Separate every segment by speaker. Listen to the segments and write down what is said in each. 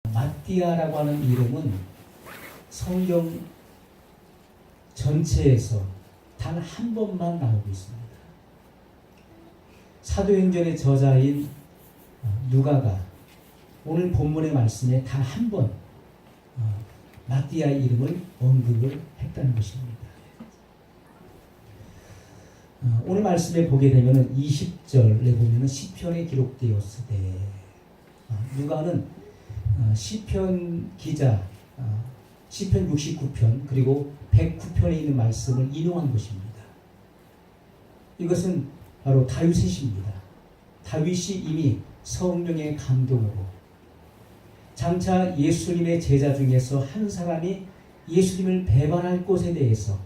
Speaker 1: 마띠아라고 하는 이름은 성경 전체에서 단 한 번만 나오고 있습니다. 사도행전의 저자인 누가가 오늘 본문의 말씀에 단 한 번 마띠아의 이름을 언급을 했다는 것입니다. 오늘 말씀에 보게 되면 20절에 보면 시편에 기록되었으되, 누가는 시편 기자 시편 69편 그리고 109편에 있는 말씀을 인용한 것입니다. 이것은 바로 다윗의 시입니다. 다윗이 이미 성령의 감동으로 장차 예수님의 제자 중에서 한 사람이 예수님을 배반할 것에 대해서,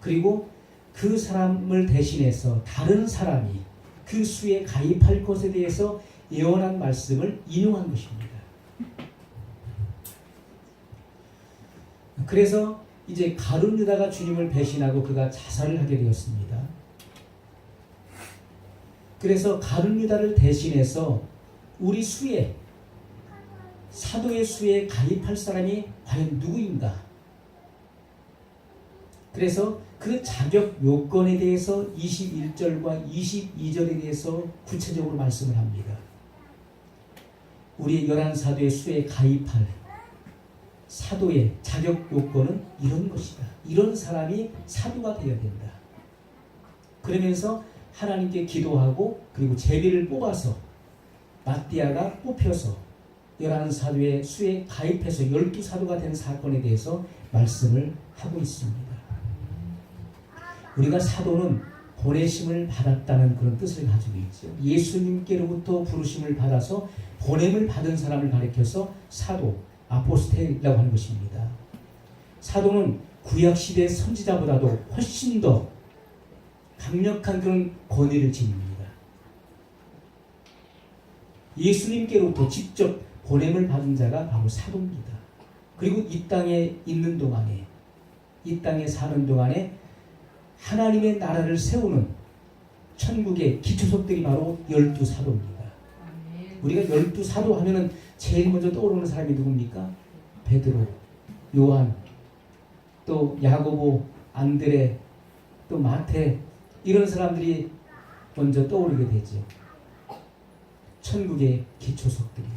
Speaker 1: 그리고 그 사람을 대신해서 다른 사람이 그 수에 가입할 것에 대해서 예언한 말씀을 인용한 것입니다. 그래서 이제 가룟 유다가 주님을 배신하고 그가 자살을 하게 되었습니다. 그래서 가룟 유다를 대신해서 우리 수에, 사도의 수에 가입할 사람이 과연 누구인가? 그래서 그 자격 요건에 대해서 21절과 22절에 대해서 구체적으로 말씀을 합니다. 우리 11사도의 수에 가입할 사도의 자격 요건은 이런 것이다. 이런 사람이 사도가 되어야 된다. 그러면서 하나님께 기도하고 그리고 제비를 뽑아서 마띠아가 뽑혀서 11사도의 수에 가입해서 12사도가 된 사건에 대해서 말씀을 하고 있습니다. 우리가 사도는 보내심을 받았다는 그런 뜻을 가지고 있죠. 예수님께로부터 부르심을 받아서 보냄을 받은 사람을 가리켜서 사도, 아포스텔이라고 하는 것입니다. 사도는 구약시대 선지자보다도 훨씬 더 강력한 그런 권위를 지닙니다. 예수님께로부터 직접 보냄을 받은 자가 바로 사도입니다. 그리고 이 땅에 있는 동안에, 이 땅에 사는 동안에 하나님의 나라를 세우는 천국의 기초석들이 바로 12사도입니다. 우리가 12사도 하면은 제일 먼저 떠오르는 사람이 누굽니까? 베드로, 요한, 또 야고보, 안드레, 또 마태, 이런 사람들이 먼저 떠오르게 되죠. 천국의 기초석들이에요.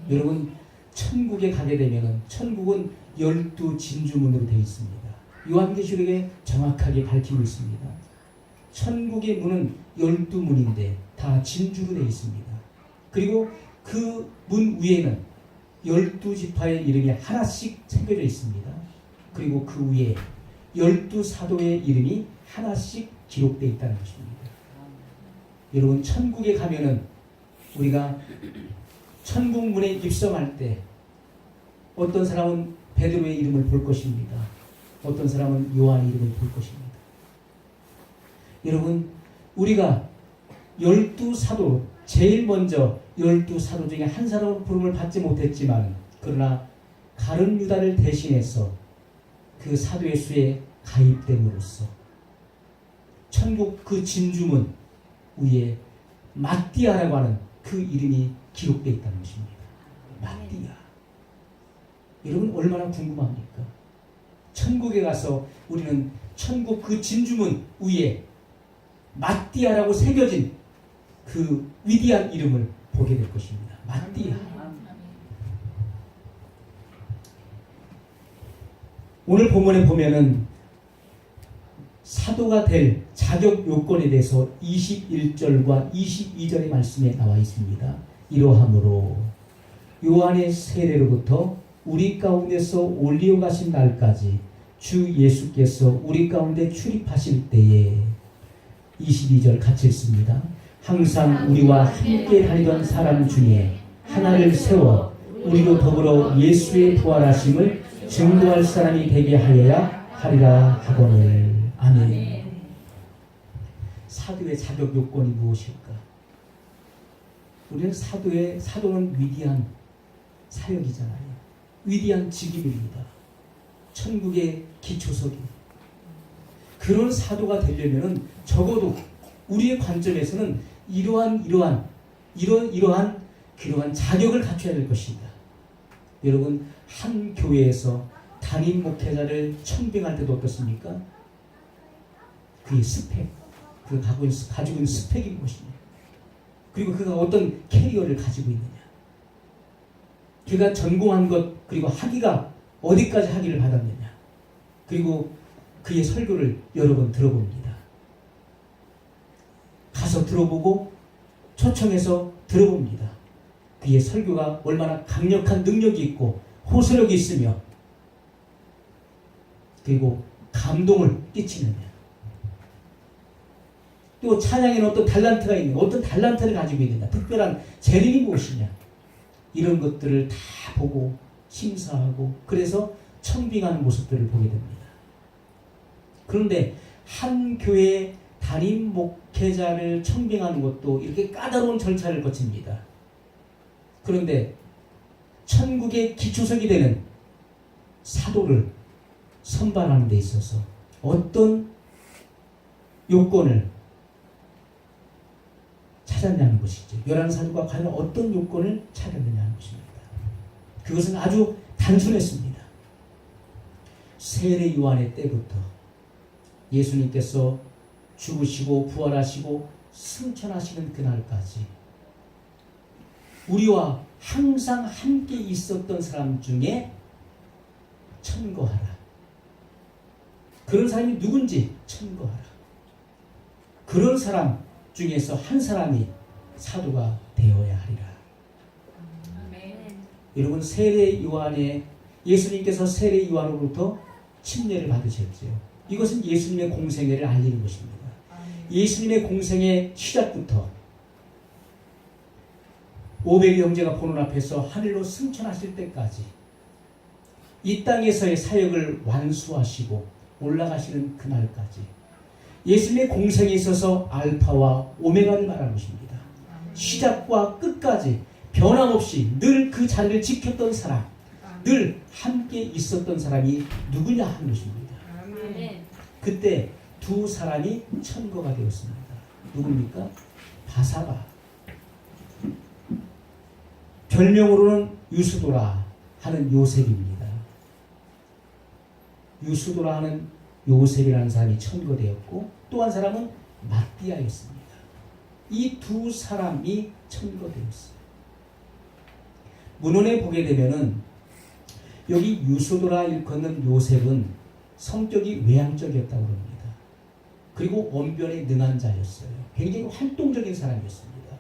Speaker 1: 여러분, 천국에 가게 되면은 천국은 12진주문으로 되어 있습니다. 요한계시록에 정확하게 밝히고 있습니다. 천국의 문은 12문인데 다 진주로 되어 있습니다. 그리고 그 문 위에는 12지파의 이름이 하나씩 새겨져 있습니다. 그리고 그 위에 12사도의 이름이 하나씩 기록되어 있다는 것입니다. 여러분, 천국에 가면은 우리가 천국 문에 입성할 때 어떤 사람은 베드로의 이름을 볼 것입니다. 어떤 사람은 요한의 이름을 볼 것입니다. 여러분, 우리가 12사도, 제일 먼저 12사도 중에 한 사람으로 부름을 받지 못했지만, 그러나 가룟 유다를 대신해서 그 사도의 수에 가입됨으로써 천국 그 진주문 위에 마띠아라고 하는 그 이름이 기록되어 있다는 것입니다. 마띠아. 여러분, 얼마나 궁금합니까? 천국에 가서 우리는 천국 그 진주문 위에 마띠아라고 새겨진 그 위대한 이름을 보게 될 것입니다. 마띠아. 오늘 본문에 보면은 사도가 될 자격 요건에 대해서 21절과 22절의 말씀에 나와 있습니다. 이러하므로 요한의 세례로부터 우리 가운데서 올리어 가신 날까지 주 예수께서 우리 가운데 출입하실 때에, 22절 같이 읽습니다. 항상 우리와 함께 다니던 사람 중에 하나를 세워 우리로 더불어 예수의 부활하심을 증거할 사람이 되게 하여야 하리라 하거늘. 아멘. 사도의 자격 요건이 무엇일까? 우리는 사도는 위대한 사역이잖아요. 위대한 직임입니다. 천국의 기초석이. 그런 사도가 되려면은 적어도 우리의 관점에서는 이러한 그러한 자격을 갖춰야 될 것입니다. 여러분, 한 교회에서 담임 목회자를 청빙할 때도 어떻습니까? 그의 스펙, 그가 가지고 있는 스펙이 무엇이냐, 그리고 그가 어떤 캐리어를 가지고 있느냐, 그가 전공한 것, 그리고 학위가 어디까지 학위를 받았느냐, 그리고 그의 설교를 여러 번 들어봅니다. 가서 들어보고 초청해서 들어봅니다. 그의 설교가 얼마나 강력한 능력이 있고 호소력이 있으며 그리고 감동을 끼치느냐, 또 찬양에는 어떤 달란트가 있는, 어떤 달란트를 가지고 있느냐, 특별한 재능이 무엇이냐, 이런 것들을 다 보고 심사하고 그래서 청빙하는 모습들을 보게 됩니다. 그런데 한 교회의 담임 목회자를 청빙하는 것도 이렇게 까다로운 절차를 거칩니다. 그런데 천국의 기초석이 되는 사도를 선발하는 데 있어서 어떤 요건을 찾았냐는 것이죠. 11사도가 과연 어떤 요건을 찾았느냐 하는 것입니다. 그것은 아주 단순했습니다. 세례 요한의 때부터 예수님께서 죽으시고 부활하시고 승천하시는 그날까지 우리와 항상 함께 있었던 사람 중에 천거하라. 그런 사람이 누군지 천거하라. 그런 사람 중에서 한 사람이 사도가 되어야 하리라. 아멘. 여러분, 세례 요한의 예수님께서 세례 요한으로부터 침례를 받으셨죠. 이것은 예수님의 공생애를 알리는 것입니다. 예수님의 공생의 시작부터 500의 형제가 보는 앞에서 하늘로 승천하실 때까지 이 땅에서의 사역을 완수하시고 올라가시는 그날까지 예수님의 공생에 있어서 알파와 오메가를 말하는 것입니다. 시작과 끝까지 변함없이 늘 그 자리를 지켰던 사람, 늘 함께 있었던 사람이 누구냐 하는 것입니다. 그때 두 사람이 천거가 되었습니다. 누굽니까? 바사바, 별명으로는 유수도라 하는 요셉입니다. 유수도라 하는 요셉이라는 사람이 천거되었고 또 한 사람은 마띠아였습니다. 이 두 사람이 천거되었어요. 문헌에 보게 되면은 여기 유수도라 일컫는 요셉은 성격이 외향적이었다고 합니다. 그리고 언변에 능한 자였어요. 굉장히 활동적인 사람이었습니다.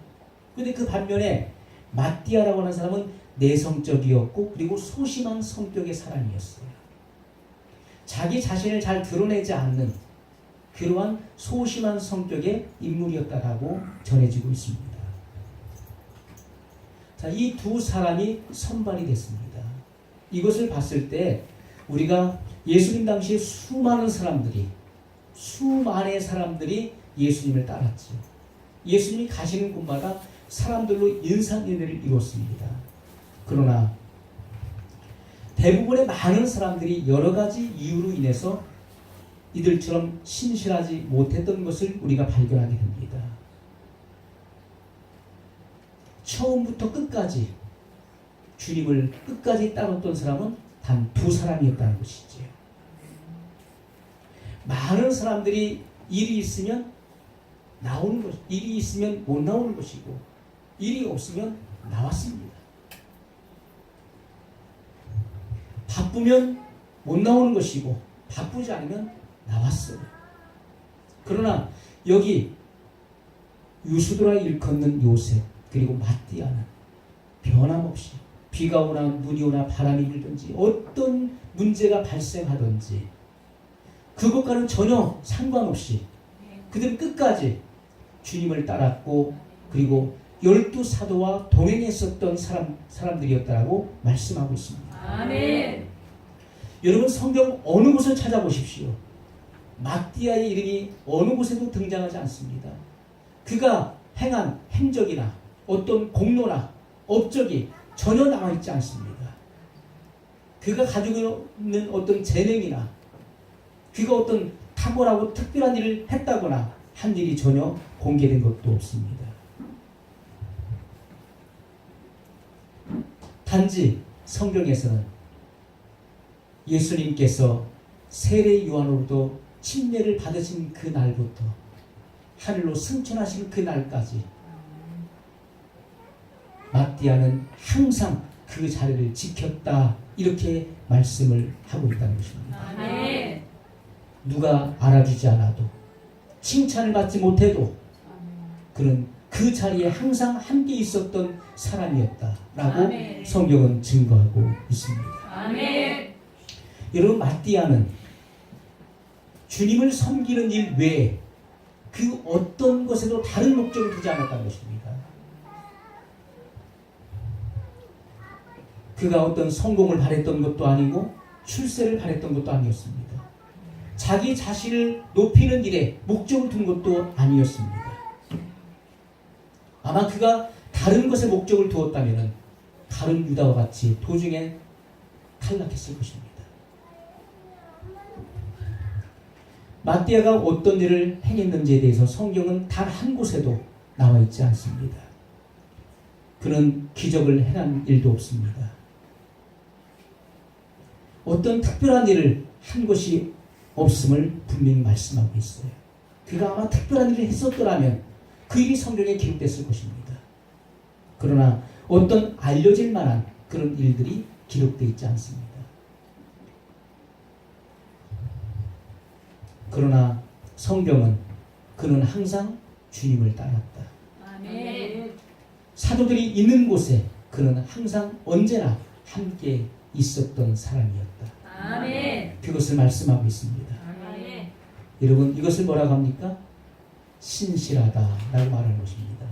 Speaker 1: 그런데 그 반면에 마띠아라고 하는 사람은 내성적이었고 그리고 소심한 성격의 사람이었어요. 자기 자신을 잘 드러내지 않는 그러한 소심한 성격의 인물이었다라고 전해지고 있습니다. 자, 이 두 사람이 선발이 됐습니다. 이것을 봤을 때 우리가 예수님 당시에 수많은 사람들이 예수님을 따랐죠. 예수님이 가시는 곳마다 사람들로 인산인해를 이뤘습니다. 그러나 대부분의 많은 사람들이 여러 가지 이유로 인해서 이들처럼 신실하지 못했던 것을 우리가 발견하게 됩니다. 처음부터 끝까지 주님을 끝까지 따랐던 사람은 단 두 사람이었다는 것이죠. 많은 사람들이 일이 있으면 나오는 것, 일이 있으면 못 나오는 것이고 일이 없으면 나왔습니다. 바쁘면 못 나오는 것이고 바쁘지 않으면 나왔어요. 그러나 여기 유수도라 일컫는 요셉 그리고 마띠아는 변함없이 비가 오나 눈이 오나 바람이 불든지 어떤 문제가 발생하든지 그것과는 전혀 상관없이 그들은 끝까지 주님을 따랐고 그리고 12사도와 동행했었던 사람들이었다고 말씀하고 있습니다.
Speaker 2: 아멘.
Speaker 1: 여러분, 성경 어느 곳을 찾아보십시오. 마띠아의 이름이 어느 곳에도 등장하지 않습니다. 그가 행한 행적이나 어떤 공로나 업적이 전혀 나와 있지 않습니다. 그가 가지고 있는 어떤 재능이나 그가 어떤 탁월하고 특별한 일을 했다거나 한 일이 전혀 공개된 것도 없습니다. 단지 성경에서는 예수님께서 세례 요한으로부터 침례를 받으신 그 날부터 하늘로 승천하신 그 날까지 마띠아는 항상 그 자리를 지켰다, 이렇게 말씀을 하고 있다는 것입니다.
Speaker 2: 아멘.
Speaker 1: 누가 알아주지 않아도, 칭찬을 받지 못해도 그는 그 자리에 항상 함께 있었던 사람이었다라고
Speaker 2: 아멘.
Speaker 1: 성경은 증거하고 있습니다.
Speaker 2: 아멘.
Speaker 1: 여러분, 마띠아는 주님을 섬기는 일 외에 그 어떤 것에도 다른 목적을 두지 않았다는 것입니다. 그가 어떤 성공을 바랬던 것도 아니고 출세를 바랬던 것도 아니었습니다. 자기 자신을 높이는 일에 목적을 둔 것도 아니었습니다. 아마 그가 다른 것에 목적을 두었다면 다른 유다와 같이 도중에 탈락했을 것입니다. 마띠아가 어떤 일을 행했는지에 대해서 성경은 단 한 곳에도 나와 있지 않습니다. 그는 기적을 행한 일도 없습니다. 어떤 특별한 일을 한 것이 없음을 분명히 말씀하고 있어요. 그가 아마 특별한 일을 했었더라면 그 일이 성경에 기록됐을 것입니다. 그러나 어떤 알려질 만한 그런 일들이 기록되어 있지 않습니다. 그러나 성경은 그는 항상 주님을 따랐다.
Speaker 2: 아멘.
Speaker 1: 사도들이 있는 곳에 그는 항상 언제나 함께 있었던 사람이었다.
Speaker 2: 아멘.
Speaker 1: 그것을 말씀하고 있습니다.
Speaker 2: 아멘.
Speaker 1: 여러분, 이것을 뭐라고 합니까? 신실하다라고 말하는 것입니다.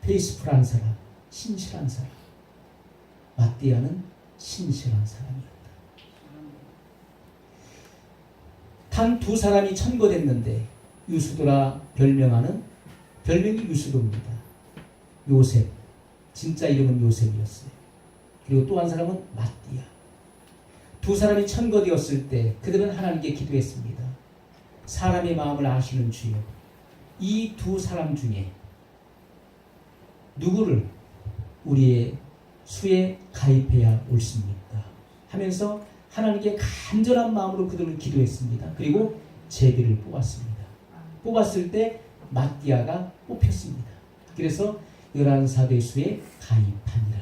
Speaker 1: 페이스풀한 사람, 신실한 사람. 마띠아는 신실한 사람이었다. 단 두 사람이 천거됐는데 유수도라 별명하는, 별명이 유수도입니다. 요셉, 진짜 이름은 요셉이었어요. 그리고 또 한 사람은 마띠아. 두 사람이 천거되었을 때 그들은 하나님께 기도했습니다. 사람의 마음을 아시는 주여, 이 두 사람 중에 누구를 우리의 수에 가입해야 옳습니까? 하면서 하나님께 간절한 마음으로 그들을 기도했습니다. 그리고 제비를 뽑았습니다. 뽑았을 때 마띠아가 뽑혔습니다. 그래서 11사도의 수에 가입하니라,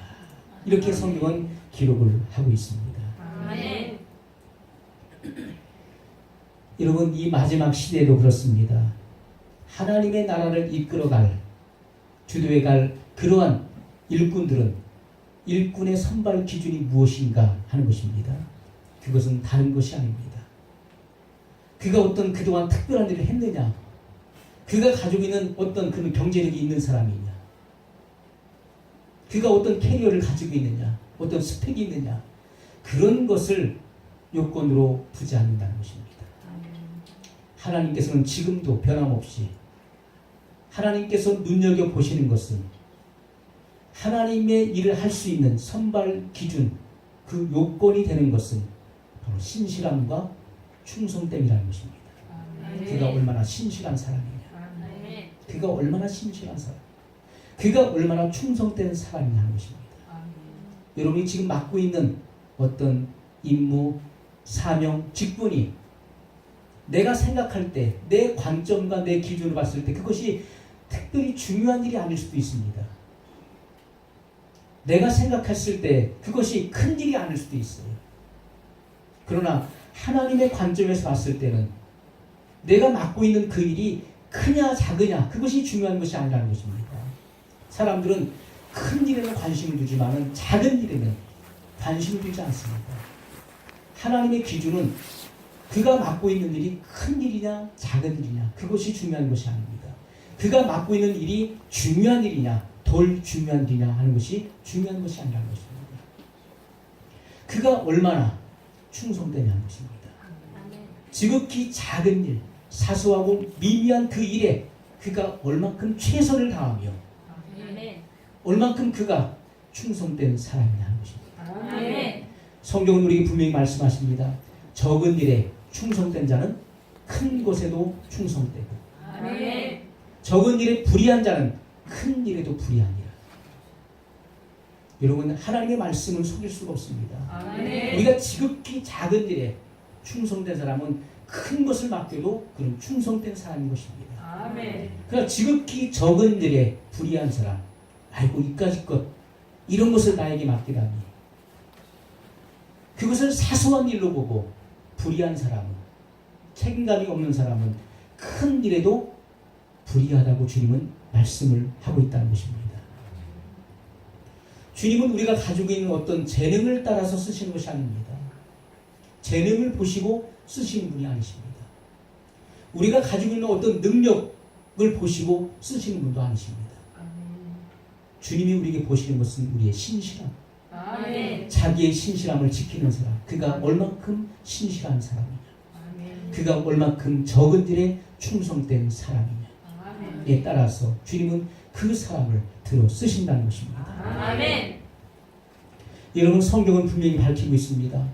Speaker 1: 이렇게 성경은 기록을 하고 있습니다.
Speaker 2: 아멘.
Speaker 1: 여러분, 이 마지막 시대에도 그렇습니다. 하나님의 나라를 이끌어갈, 주도해 갈 그러한 일꾼들은 일꾼의 선발 기준이 무엇인가 하는 것입니다. 그것은 다른 것이 아닙니다. 그가 어떤 그동안 특별한 일을 했느냐, 그가 가지고 있는 어떤 그런 경제력이 있는 사람이냐, 그가 어떤 캐리어를 가지고 있느냐, 어떤 스펙이 있느냐, 그런 것을 요건으로 두지 않는다는 것입니다. 하나님께서는 지금도 변함없이 하나님께서 눈여겨보시는 것은 하나님의 일을 할 수 있는 선발 기준, 그 요건이 되는 것은 바로 신실함과 충성됨이라는 것입니다. 그가 얼마나 신실한 사람이냐, 그가 얼마나 신실한 사람, 그가 얼마나 충성된 사람이냐 하는 것입니다. 여러분이 지금 맡고 있는 어떤 임무, 사명, 직분이 내가 생각할 때, 내 관점과 내 기준을 봤을 때 그것이 특별히 중요한 일이 아닐 수도 있습니다. 내가 생각했을 때 그것이 큰 일이 아닐 수도 있어요. 그러나 하나님의 관점에서 봤을 때는 내가 맡고 있는 그 일이 크냐 작으냐, 그것이 중요한 것이 아니라는 것입니다. 사람들은 큰 일에는 관심을 두지만 작은 일에는 관심을 두지 않습니다. 하나님의 기준은 그가 맡고 있는 일이 큰 일이냐 작은 일이냐, 그것이 중요한 것이 아닙니다. 그가 맡고 있는 일이 중요한 일이냐 덜 중요한 일이냐 하는 것이 중요한 것이 아니라는 것입니다. 그가 얼마나 충성되냐 하는 것입니다. 지극히 작은 일, 사소하고 미미한 그 일에 그가 얼만큼 최선을 다하며 얼만큼 그가 충성된 사람이냐 하는 것입니다. 성경은 우리에게 분명히 말씀하십니다. 적은 일에 충성된 자는 큰 것에도 충성되고, 적은 일에 불의한 자는 큰 일에도 불의하니라. 여러분, 하나님의 말씀은 속일 수가 없습니다.
Speaker 2: 아멘.
Speaker 1: 우리가 지극히 작은 일에 충성된 사람은 큰 것을 맡겨도 그런 충성된 사람인 것입니다.
Speaker 2: 아멘.
Speaker 1: 그러나 지극히 적은 일에 불의한 사람, 아이고 이까짓 것 이런 것을 나에게 맡기다니, 그것을 사소한 일로 보고 불의한 사람은, 책임감이 없는 사람은 큰 일에도 불의하다고 주님은 말씀을 하고 있다는 것입니다. 주님은 우리가 가지고 있는 어떤 재능을 따라서 쓰시는 것이 아닙니다. 재능을 보시고 쓰시는 분이 아니십니다. 우리가 가지고 있는 어떤 능력을 보시고 쓰시는 분도 아니십니다. 주님이 우리에게 보시는 것은 우리의 신실함,
Speaker 2: 아멘.
Speaker 1: 자기의 신실함을 지키는 사람, 그가 얼만큼 신실한 사람이냐,
Speaker 2: 아멘.
Speaker 1: 그가 얼만큼 적은 일에 충성된 사람이냐에
Speaker 2: 아멘.
Speaker 1: 따라서 주님은 그 사람을 들어 쓰신다는 것입니다.
Speaker 2: 아멘.
Speaker 1: 여러분, 성경은 분명히 밝히고 있습니다.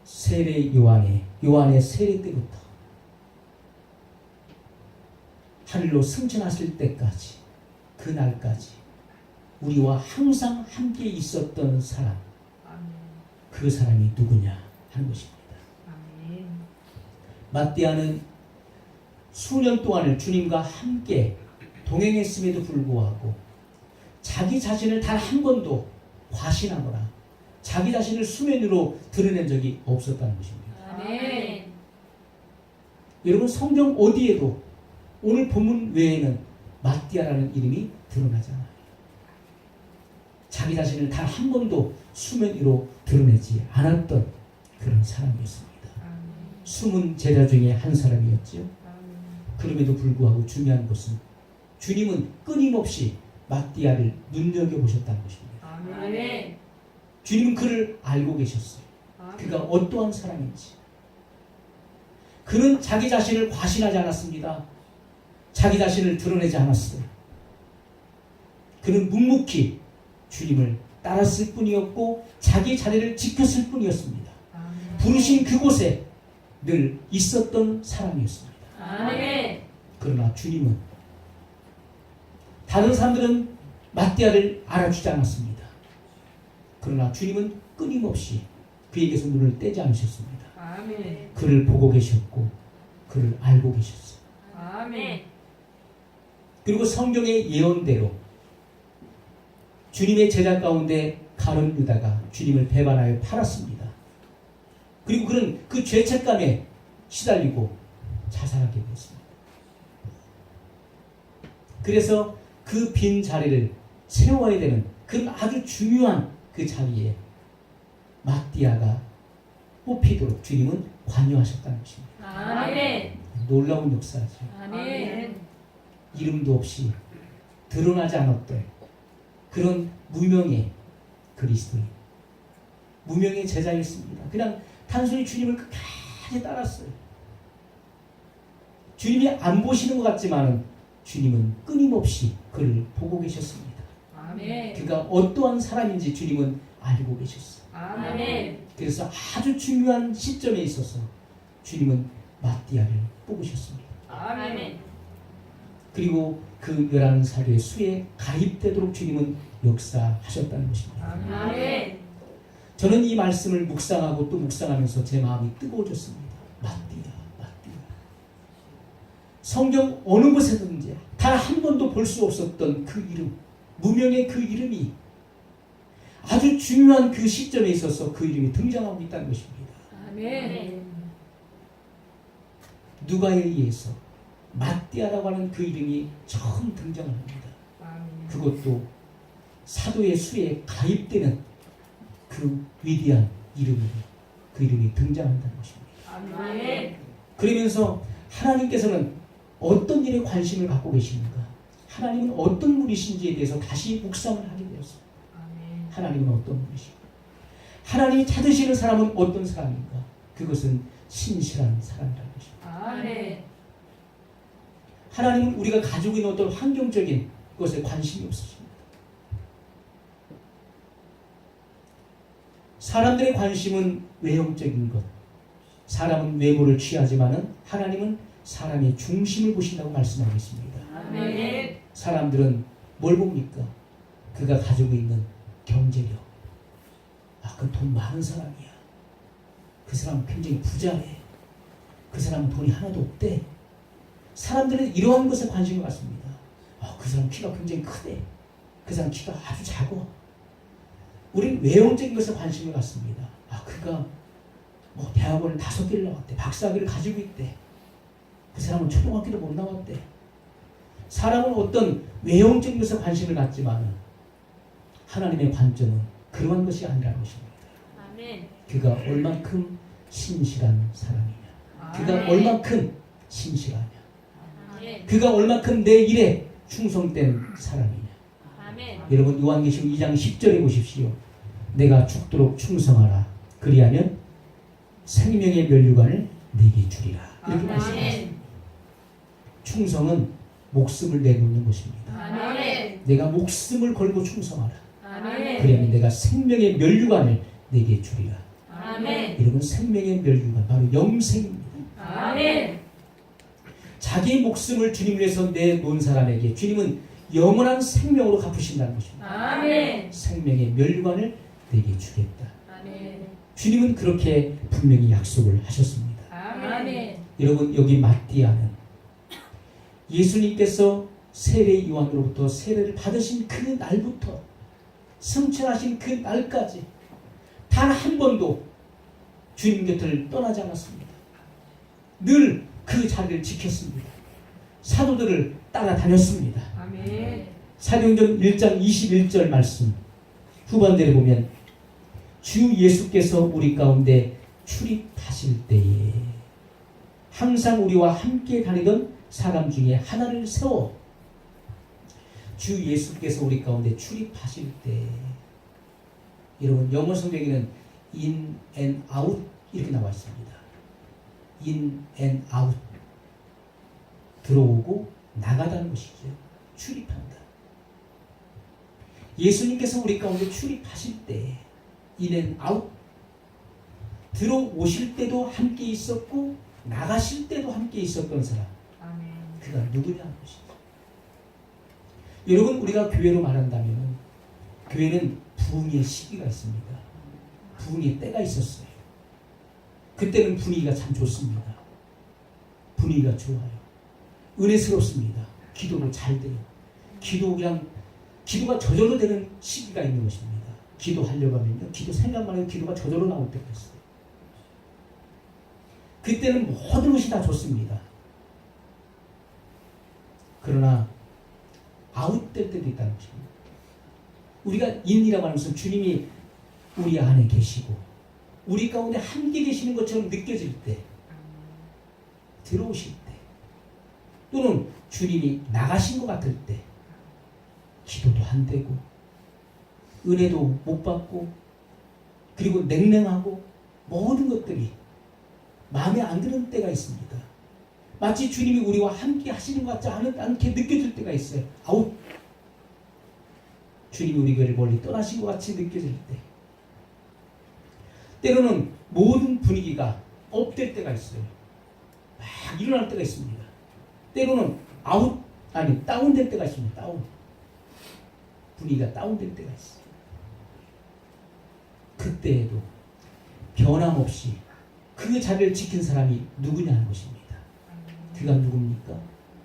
Speaker 1: 세례 요한의 세례 때부터 하늘로 승천하실 때까지, 그날까지 우리와 항상 함께 있었던 사람, 그 사람이 누구냐 하는 것입니다.
Speaker 2: 아멘.
Speaker 1: 마띠아는 수년 동안을 주님과 함께 동행했음에도 불구하고 자기 자신을 단 한 번도 과신하거나 자기 자신을 수면으로 드러낸 적이 없었다는 것입니다.
Speaker 2: 아멘.
Speaker 1: 여러분, 성경 어디에도 오늘 본문 외에는 마띠아라는 이름이 드러나지 않아요. 자기 자신을 단 한 번도 수면 위로 드러내지 않았던 그런 사람이었습니다. 숨은 제자 중에 한 사람이었지요. 그럼에도 불구하고 중요한 것은 주님은 끊임없이 마띠아를 눈여겨보셨다는 것입니다.
Speaker 2: 아멘.
Speaker 1: 주님은 그를 알고 계셨어요. 그가 어떠한 사람인지. 그는 자기 자신을 과신하지 않았습니다. 자기 자신을 드러내지 않았어요. 그는 묵묵히 주님을 따랐을 뿐이었고 자기 자리를 지켰을 뿐이었습니다. 부르신 그곳에 늘 있었던 사람이었습니다.
Speaker 2: 아멘.
Speaker 1: 그러나 주님은, 다른 사람들은 마띠아를 알아주지 않았습니다. 그러나 주님은 끊임없이 그에게서 눈을 떼지 않으셨습니다.
Speaker 2: 아멘.
Speaker 1: 그를 보고 계셨고 그를 알고 계셨어요.
Speaker 2: 아멘.
Speaker 1: 그리고 성경의 예언대로 주님의 제자 가운데 가룟 유다가 주님을 배반하여 팔았습니다. 그리고 그는 그 죄책감에 시달리고 자살하게 됐습니다. 그래서 그 빈 자리를 채워야 되는 그 아주 중요한 그 자리에 마띠아가 뽑히도록 주님은 관여하셨다는 것입니다.
Speaker 2: 아멘.
Speaker 1: 놀라운 역사죠.
Speaker 2: 아멘.
Speaker 1: 이름도 없이 드러나지 않았던 그런 무명의 그리스도인, 무명의 제자였습니다. 그냥 단순히 주님을 끝까지 따랐어요. 주님이 안 보시는 것 같지만 주님은 끊임없이 그를 보고 계셨습니다.
Speaker 2: 아멘.
Speaker 1: 그가 어떠한 사람인지 주님은 알고 계셨어요.
Speaker 2: 아멘.
Speaker 1: 그래서 아주 중요한 시점에 있어서 주님은 마띠아를 뽑으셨습니다.
Speaker 2: 아멘.
Speaker 1: 그리고 그 11살의 수에 가입되도록 주님은 역사하셨다는 것입니다.
Speaker 2: 아멘.
Speaker 1: 저는 이 말씀을 묵상하고 또 묵상하면서 제 마음이 뜨거워졌습니다. 마띠아. 성경 어느 곳에든지 단 한 번도 볼 수 없었던 그 이름, 무명의 그 이름이 아주 중요한 그 시점에 있어서 그 이름이 등장하고 있다는 것입니다.
Speaker 2: 아멘.
Speaker 1: 누가에 의해서 마띠아라고 하는 그 이름이 처음 등장을 합니다. 그것도 사도의 수에 가입되는 그 위대한 그 이름이 등장한다는 것입니다.
Speaker 2: 아멘.
Speaker 1: 그러면서 하나님께서는 어떤 일에 관심을 갖고 계십니까? 하나님은 어떤 분이신지에 대해서 다시 묵상을 하게 되었습니다. 하나님은 어떤 분이십니까? 하나님이 찾으시는 사람은 어떤 사람인가? 그것은 신실한 사람이라는 것입니다.
Speaker 2: 아멘.
Speaker 1: 하나님은 우리가 가지고 있는 어떤 환경적인 것에 관심이 없으십니다. 사람들의 관심은 외형적인 것, 사람은 외모를 취하지만은 하나님은 사람의 중심을 보신다고 말씀하고 있습니다.
Speaker 2: 아멘.
Speaker 1: 사람들은 뭘 봅니까? 그가 가지고 있는 경제력. 그 돈 많은 사람이야. 그 사람은 굉장히 부자래. 그 사람은 돈이 하나도 없대. 사람들은 이러한 것에 관심을 갖습니다. 그 사람 키가 굉장히 크대. 그 사람 키가 아주 작어. 우리는 외형적인 것에 관심을 갖습니다. 그가 대학원을 5개를 나왔대. 박사학위를 가지고 있대. 그 사람은 초등학교도 못 나왔대. 사람은 어떤 외형적인 것에 관심을 갖지만 하나님의 관점은 그러한 것이 아니라는 것입니다.
Speaker 2: 아멘.
Speaker 1: 그가 얼만큼 신실한 사람이냐. 그가
Speaker 2: 아멘.
Speaker 1: 얼만큼 신실하냐.
Speaker 2: 아멘.
Speaker 1: 그가 얼만큼 내 일에 충성된 사람이냐.
Speaker 2: 아멘.
Speaker 1: 여러분 요한계시록 2장 10절에 보십시오. 내가 죽도록 충성하라. 그리하면 생명의 면류관을 내게 주리라. 이렇게 말씀하십니다. 충성은 목숨을 내놓는 것입니다.
Speaker 2: 아멘.
Speaker 1: 내가 목숨을 걸고 충성하라.
Speaker 2: 아멘.
Speaker 1: 그러면 내가 생명의 면류관을 내게 주리라.
Speaker 2: 아멘.
Speaker 1: 여러분 생명의 면류관 바로 영생입니다.
Speaker 2: 아멘.
Speaker 1: 자기 목숨을 주님 위해서 내놓은 사람에게 주님은 영원한 생명으로 갚으신다는 것입니다.
Speaker 2: 아멘.
Speaker 1: 생명의 면류관을 내게 주겠다.
Speaker 2: 아멘.
Speaker 1: 주님은 그렇게 분명히 약속을 하셨습니다.
Speaker 2: 아멘.
Speaker 1: 여러분 여기 마띠아는 예수님께서 세례 요한으로부터 세례를 받으신 그 날부터 성천하신 그 날까지 단 한 번도 주님 곁을 떠나지 않았습니다. 늘 그 자리를 지켰습니다. 사도들을 따라다녔습니다.
Speaker 2: 아멘.
Speaker 1: 사도행전 1장 21절 말씀 후반대를 보면 주 예수께서 우리 가운데 출입하실 때에 항상 우리와 함께 다니던 사람 중에 하나를 세워 주 예수께서 우리 가운데 출입하실 때 여러분 영어 성경에는 in and out 이렇게 나와 있습니다. in and out 들어오고 나가다는 것이죠. 출입한다. 예수님께서 우리 가운데 출입하실 때 in and out 들어오실 때도 함께 있었고 나가실 때도 함께 있었던 사람 그가 누구냐는 것이죠. 여러분 우리가 교회로 말한다면 교회는 부흥의 시기가 있습니다. 부흥의 때가 있었어요. 그때는 분위기가 참 좋습니다. 분위기가 좋아요. 은혜스럽습니다. 기도도 잘 돼요. 기도가 저절로 되는 시기가 있는 것입니다. 기도하려고 하면요. 기도 생각만 해도 기도가 저절로 나올 때가 있어요. 그때는 모든 것이 다 좋습니다. 그러나 아웃될 때도 있다는 것입니다. 우리가 인이라고 하는 것은 주님이 우리 안에 계시고 우리 가운데 함께 계시는 것처럼 느껴질 때 들어오실 때 또는 주님이 나가신 것 같을 때 기도도 안 되고 은혜도 못 받고 그리고 냉랭하고 모든 것들이 마음에 안 드는 때가 있습니다. 마치 주님이 우리와 함께 하시는 것 같지 않게 느껴질 때가 있어요. 아웃. 주님이 우리 교회를 멀리 떠나신 것 같이 느껴질 때. 때로는 모든 분위기가 업될 때가 있어요. 막 일어날 때가 있습니다. 때로는 다운될 때가 있습니다. 다운. 분위기가 다운될 때가 있어요. 그때에도 변함없이 그 자리를 지킨 사람이 누구냐는 것입니다. 그가 누굽니까?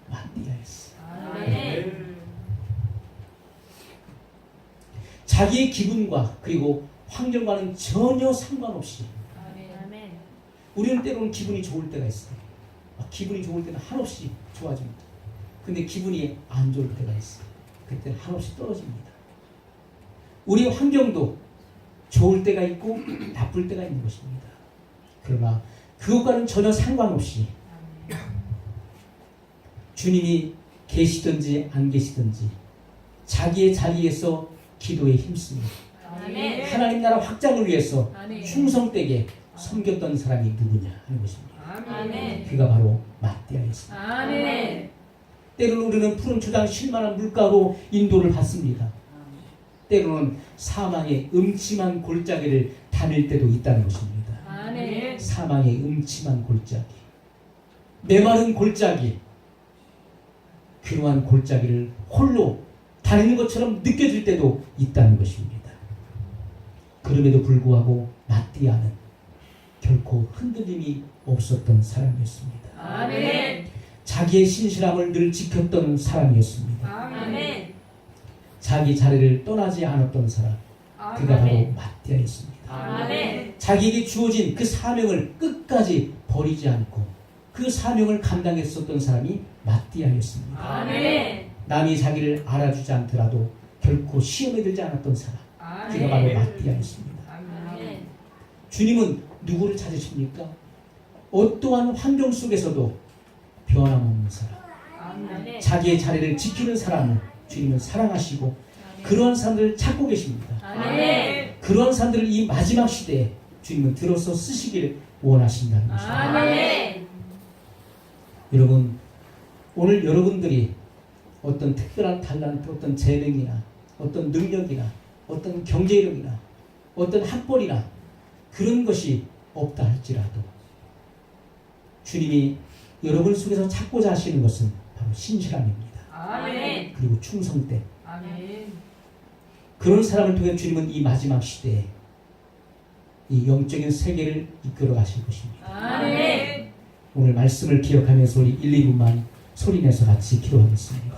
Speaker 1: 마띠아였어요.
Speaker 2: 아멘.
Speaker 1: 자기의 기분과 그리고 환경과는 전혀 상관없이
Speaker 2: 아멘.
Speaker 1: 우리는 때로는 기분이 좋을 때가 있어요. 기분이 좋을 때는 한없이 좋아집니다. 근데 기분이 안 좋을 때가 있어요. 그때는 한없이 떨어집니다. 우리 환경도 좋을 때가 있고 나쁠 때가 있는 것입니다. 그러나 그것과는 전혀 상관없이 주님이 계시든지 안 계시든지 자기의 자리에서 기도에 힘씁니다.
Speaker 2: 아멘.
Speaker 1: 하나님 나라 확장을 위해서
Speaker 2: 아멘.
Speaker 1: 충성되게 섬겼던 사람이 누구냐 하는 것입니다.
Speaker 2: 아멘.
Speaker 1: 그가 바로 마띠아였습니다.
Speaker 2: 아멘.
Speaker 1: 때로는 우리는 푸른 초장 쉴만한 물가로 인도를 받습니다. 때로는 사망의 음침한 골짜기를 다닐 때도 있다는 것입니다.
Speaker 2: 아멘.
Speaker 1: 사망의 음침한 골짜기, 메마른 골짜기, 그러한 골짜기를 홀로 다니는 것처럼 느껴질 때도 있다는 것입니다. 그럼에도 불구하고 마띠아는 결코 흔들림이 없었던 사람이었습니다.
Speaker 2: 아멘.
Speaker 1: 자기의 신실함을 늘 지켰던 사람이었습니다.
Speaker 2: 아멘.
Speaker 1: 자기 자리를 떠나지 않았던 사람, 그가 바로
Speaker 2: 아멘.
Speaker 1: 마띠아였습니다.
Speaker 2: 아멘.
Speaker 1: 자기에게 주어진 그 사명을 끝까지 버리지 않고 그 사명을 감당했었던 사람이 마띠아였습니다.
Speaker 2: 아멘.
Speaker 1: 남이 자기를 알아주지 않더라도 결코 시험에 들지 않았던 사람, 그가 바로 마띠아였습니다.
Speaker 2: 아멘.
Speaker 1: 주님은 누구를 찾으십니까? 어떠한 환경 속에서도 변함없는 사람,
Speaker 2: 아멘.
Speaker 1: 자기의 자리를 지키는 사람을 주님은 사랑하시고 그러한 사람들을 찾고 계십니다.
Speaker 2: 아멘.
Speaker 1: 그러한 사람들을 이 마지막 시대에 주님은 들어서 쓰시기를 원하신다는 것입니다.
Speaker 2: 아멘.
Speaker 1: 여러분, 오늘 여러분들이 어떤 특별한 달란트, 어떤 재능이나 어떤 능력이나 어떤 경제력이나 어떤 학벌이나 그런 것이 없다 할지라도 주님이 여러분 속에서 찾고자 하시는 것은 바로 신실함입니다.
Speaker 2: 아멘.
Speaker 1: 그리고 충성됨.
Speaker 2: 아멘.
Speaker 1: 그런 사람을 통해 주님은 이 마지막 시대에 이 영적인 세계를 이끌어 가실 것입니다.
Speaker 2: 아멘.
Speaker 1: 오늘 말씀을 기억하면서 우리 1, 2분만 소리내서 같이 기도하겠습니다.